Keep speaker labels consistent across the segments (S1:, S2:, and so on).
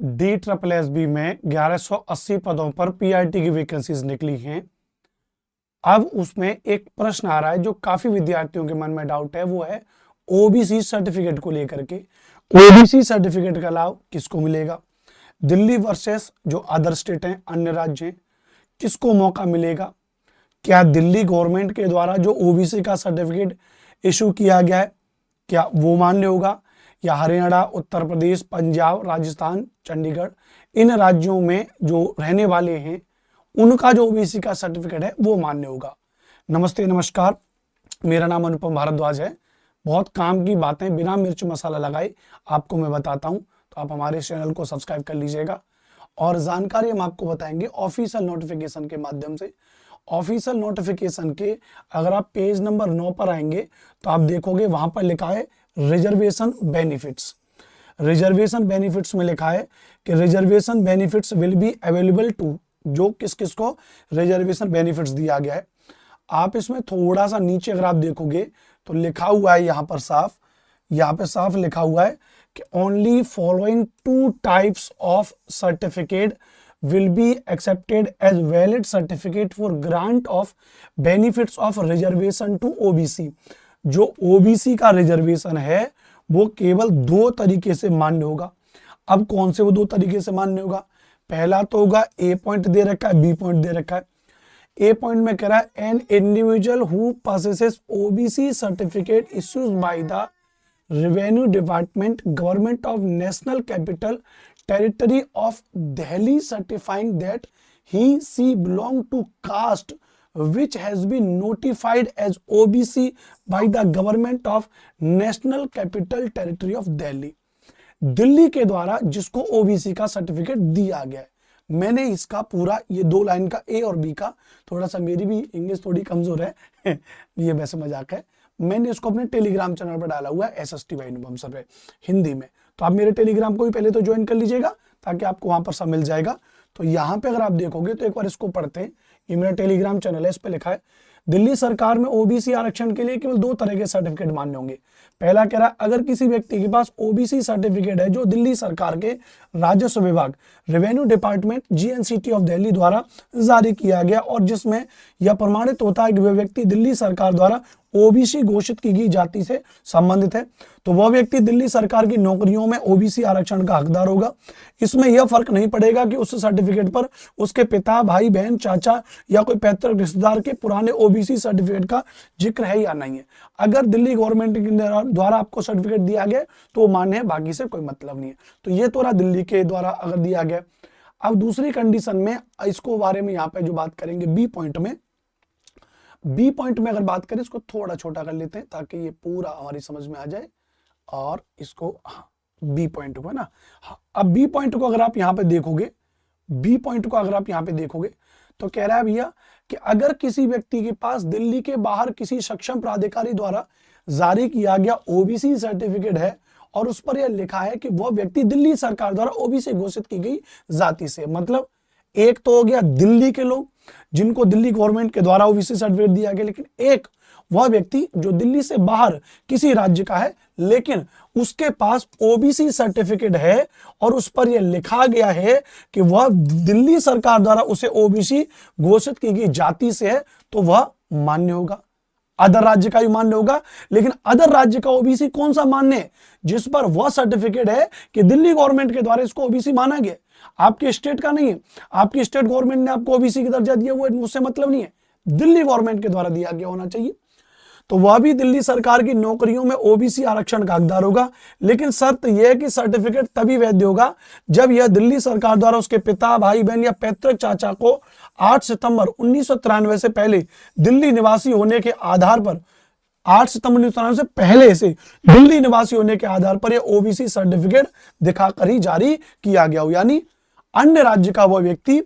S1: DSSB में 1180 पदों पर पीआरटी की वैकेंसीज निकली हैं। अब उसमें एक प्रश्न आ रहा है जो काफी विद्यार्थियों के मन में डाउट है, वो है ओबीसी सर्टिफिकेट को लेकर के। ओबीसी सर्टिफिकेट का लाभ किसको मिलेगा? दिल्ली वर्सेस जो अदर स्टेट हैं, अन्य राज्य हैं, किसको मौका मिलेगा? क्या दिल्ली गवर्नमेंट के द्वारा जो ओबीसी का सर्टिफिकेट इशू किया गया है, क्या वो मान्य होगा? या हरियाणा, उत्तर प्रदेश, पंजाब, राजस्थान, चंडीगढ़, इन राज्यों में जो रहने वाले हैं उनका जो ओबीसी का सर्टिफिकेट है वो मान्य होगा? नमस्ते, नमस्कार, मेरा नाम अनुपम भारद्वाज है। बहुत काम की बातें बिना मिर्च मसाला लगाए आपको मैं बताता हूं, तो आप हमारे चैनल को सब्सक्राइब कर लीजिएगा। और जानकारी हम आपको बताएंगे ऑफिशियल नोटिफिकेशन के माध्यम से। ऑफिशियल नोटिफिकेशन के अगर आप पेज नंबर 9 पर आएंगे तो आप देखोगे वहां पर लिखा है रिजर्वेशन बेनिफिट्स। रिजर्वेशन बेनिफिट्स में लिखा है कि reservation benefits will be available to, जो किस किस को रिजर्वेशन बेनिफिट्स दिया गया है। आप इसमें थोड़ा सा नीचे अगर आप देखोगे तो लिखा हुआ है यहाँ पे साफ लिखा हुआ है कि only following 2 types of certificate will be accepted as valid certificate for grant of benefits of reservation to OBC। जो OBC का रिजर्वेशन है वो केवल 2 तरीके से मान्य होगा। अब कौन से वो 2 तरीके से मान्य होगा? पहला तो होगा ए पॉइंट दे रखा है, बी पॉइंट दे रखा है। ए पॉइंट में कह रहा है an individual who possesses OBC certificate issues by the revenue department, government of national capital territory of Delhi certifying that he belong to caste which has been notified as OBC by the government of National Capital Territory of Delhi। Delhi के द्वारा जिसको OBC का certificate दिया गया है। मैंने इसका पूरा ये 2 लाइन का ए और बी का, थोड़ा सा मेरी भी इंग्लिश थोड़ी कमजोर है ये वैसे मजाक है, मैंने इसको अपने टेलीग्राम चैनल पर डाला हुआ है SST by अनुपम सर पे हिंदी में। तो आप मेरे टेलीग्राम को भी पहले तो ज्वाइन कर लीजिएगा ताकि आपको वहां पर सब मिल जाएगा। तो यहाँ पे अगर आप देखोगे तो एक बार इसको पढ़ते हैं। ये मेरा टेलीग्राम चैनल है, इस पे लिखा है दिल्ली सरकार में ओबीसी आरक्षण के लिए केवल 2 तरह के सर्टिफिकेट मान्य होंगे। पहला कह रहा है अगर किसी व्यक्ति के पास ओबीसी सर्टिफिकेट है जो दिल्ली सरकार के राजस्व विभाग, revenue department, GNCT of Delhi द्वारा जारी किया गया और जिसमें यह प्रमाणित होता है कि वह व्यक्ति दिल्ली सरकार द्वारा ओबीसी घोषित की गई जाति से संबंधित है, तो वह व्यक्ति दिल्ली सरकार की नौकरियों में ओबीसी आरक्षण का हकदार होगा। इसमें यह फर्क नहीं पड़ेगा कि उस सर्टिफिकेट पर उसके पिता, भाई, बहन, चाचा या कोई पैतृक रिश्तेदार के पुराने ओबीसी सर्टिफिकेट का जिक्र है या नहीं है। अगर दिल्ली गवर्नमेंट के द्वारा आपको सर्टिफिकेट दिया गया तो वो मान्य है, बाकी से कोई मतलब नहीं है। तो ये तो रहा दिल्ली के द्वारा अगर दिया गया। अब दूसरी कंडीशन में इसको बारे में यहाँ पे जो बात करेंगे बी पॉइंट में अगर बात करें, इसको थोड़ा छोटा कर लेते हैं ताकि ये पूरा हमारी समझ में आ जाए। और इसको बी पॉइंट को है ना, अब बी पॉइंट को अगर आप यहाँ पे देखोगे तो कह रहा है भैया कि अगर किसी व्यक्ति के पास दिल्ली के बाहर किसी सक्षम प्राधिकारी द्वारा जारी किया गया ओबीसी सर्टिफिकेट है और उस पर यह लिखा है कि वह व्यक्ति दिल्ली सरकार द्वारा ओबीसी घोषित की गई जाति से, मतलब एक तो हो गया दिल्ली के लोग जिनको दिल्ली गवर्नमेंट के द्वारा ओबीसी सर्टिफिकेट दिया गया, लेकिन एक वह व्यक्ति जो दिल्ली से बाहर किसी राज्य का है लेकिन उसके पास ओबीसी सर्टिफिकेट है और उस पर यह लिखा गया है कि वह दिल्ली सरकार द्वारा उसे ओबीसी घोषित की गई जाति से है, तो वह मान्य होगा। अदर राज्य का भी मान्य होगा, लेकिन अदर राज्य का ओबीसी कौन सा मान्य है? जिस पर वह सर्टिफिकेट है कि दिल्ली गवर्नमेंट के द्वारा इसको ओबीसी माना गया, आपके स्टेट का नहीं है। आपकी स्टेट गवर्नमेंट ने आपको ओबीसी का दर्जा दिया हुआ है, उससे मतलब नहीं है, दिल्ली गवर्नमेंट के द्वारा दिया गया होना चाहिए। तो वह भी दिल्ली सरकार की नौकरियों में ओबीसी आरक्षण का हकदार होगा, लेकिन शर्त यह है कि सर्टिफिकेट तभी वैध होगा जब यह दिल्ली सरकार द्वारा उसके पिता, भाई, बहन या पैतृक चाचा को 8 सितंबर 1993 से पहले दिल्ली निवासी होने के आधार पर 8 सितंबर 1993 से पहले से दिल्ली निवासी होने के आधार पर यह ओबीसी सर्टिफिकेट दिखाकर ही जारी किया गया हो। यानी अन्य राज्य का वह व्यक्ति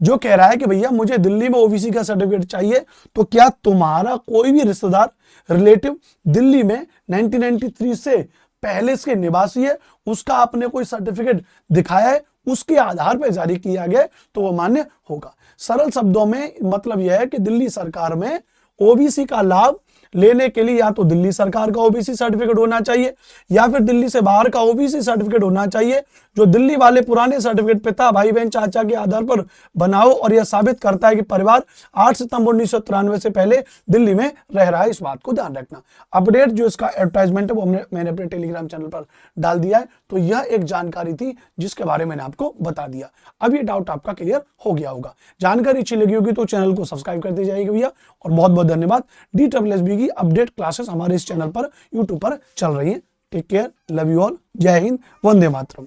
S1: जो कह रहा है कि भैया मुझे दिल्ली में ओबीसी का सर्टिफिकेट चाहिए, तो क्या तुम्हारा कोई भी रिश्तेदार, रिलेटिव दिल्ली में 1993 से पहले से निवासी है, उसका आपने कोई सर्टिफिकेट दिखाया है, उसके आधार पर जारी किया गया तो वो मान्य होगा। सरल शब्दों में मतलब यह है कि दिल्ली सरकार में ओबीसी का लाभ लेने के लिए या तो दिल्ली सरकार का ओबीसी सर्टिफिकेट होना चाहिए या फिर दिल्ली से बाहर का ओबीसी सर्टिफिकेट होना चाहिए, जो दिल्ली वाले पुराने सर्टिफिकेट पिता भाई बहन चाचा के आधार पर बनाओ और यह साबित करता है कि परिवार 8 सितंबर 1993 से पहले दिल्ली में रह रहा है। इस बात को ध्यान रखना। अपडेट जो इसका एडवर्टाइजमेंट है वो मैंने अपने टेलीग्राम चैनल पर डाल दिया है। तो यह एक जानकारी थी जिसके बारे में मैंने आपको बता दिया। अब ये डाउट आपका क्लियर हो गया होगा। जानकारी अच्छी लगी होगी तो चैनल को सब्सक्राइब कर दीजिएगा भैया, और बहुत बहुत धन्यवाद। DSSB की अपडेट क्लासेस हमारे इस चैनल पर यूट्यूब पर चल रही है। Take care, love you all, जय हिंद, वंदे मातरम।